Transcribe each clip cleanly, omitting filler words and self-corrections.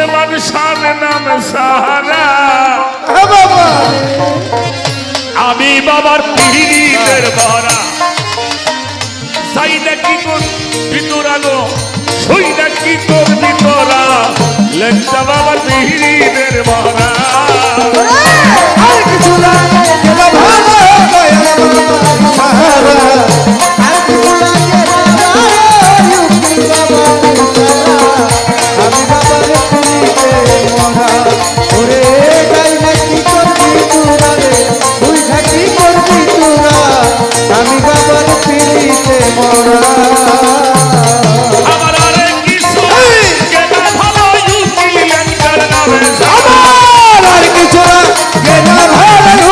সুলেমান শাহ নাম সাহারা আমি বাবার পিড়িতের ভরা সাইদা কি করবি তোরা গো সইদা কি করবি তোরা লেখা বাবার পিড়িতের ভরা আর কিছু লাগে না ভালো সাহারা আর কিছু লাগে না ভালো আমি বাবার পিড়িতে মরা ওরে যাই না কি করবি তোরা রে তুই থাকি করবি তোরা আমি বাবার পিড়িতে মরা আমার আরে কিছু কেনা ভালো ইউপি লেন্ডার নামে আমার আর কিছু লাগে না ভালো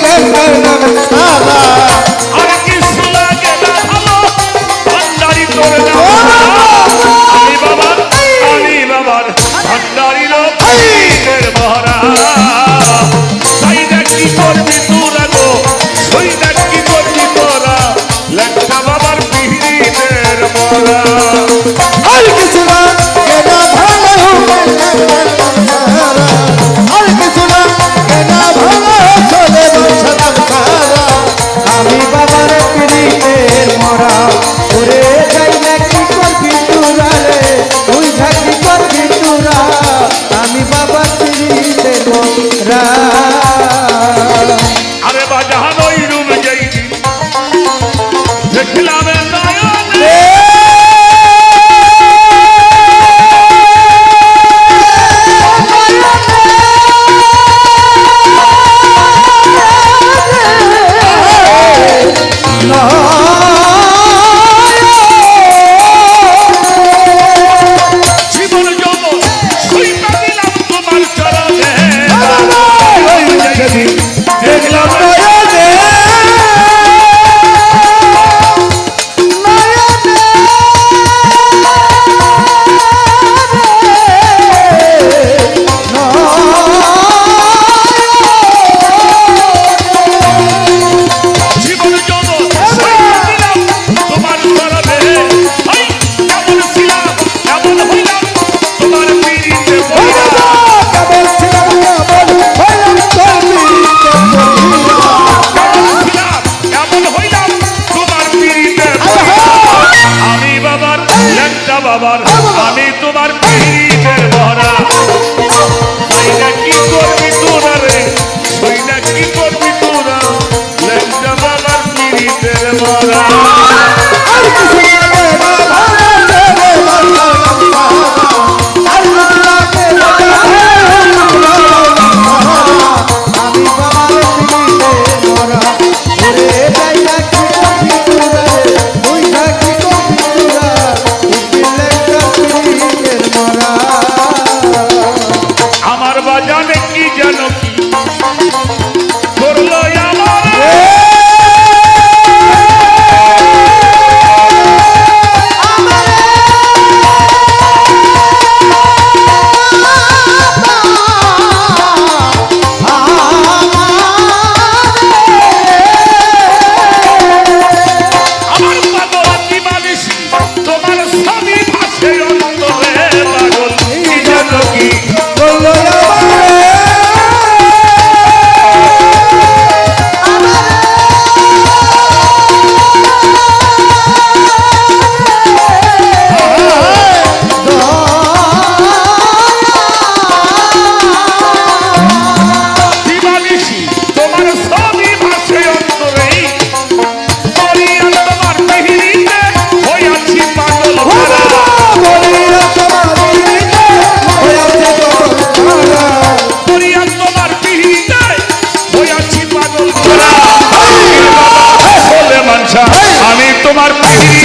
লেন্ডার নামে সাহারা আর কিছু লাগে না ভালো ভান্ডারি তোর নাম আমি বাবার ভান্ডারি লোক পিড়িতের ভরা সাইদা কি করবি তোরা গো সইদা কি করবি তোরা লেখা বাবার পিড়িতের ভরা আর কিছু লাগে না ভালো সাহারা আর কিছু লাগে না ভালো চলে বছর সাহারা আমি বাবার পিড়িতে মরা ওরে যাই না কি করবি তোরা রে তুই থাকি করবি তোরা আমি বাবার পিড়িতে মরা আরে বাজানো রুম যাই দেখলাম নয়নে জীবন যত সইতা দিলাম তোমার চরণে দেখলাম জীবন যত সইতা দিলাম তোমার চরণে হাই কেমন ছিলাম কেমন হইলাম তোমার পিড়িতে পড়া এমন হইলাম তোমার পিড়িতে আমি বাবার লেখা বাবার আমি তোমার পিড়িতের ভরা সইনা কি করবি তোরা রে সইনা কি করবি তোরা লেখা বাবার পিড়িতের ভরা আমার বাজানে কি যেন কি করলো আমার আমার পাগল কি মানুষ তোমার স্বামী ভাসে অন্তরে পাগল কি যেন কি দিবানিশি তোমার স্বামী ভাসে অন্তরে করিয়া তোমার পিড়িতে হইয়াছি পাগল ভরা করিয়া তোমার পিড়িতে হইয়াছি পাগল ভরা সুলেমান শাহ আমি তোমার পিড়িতে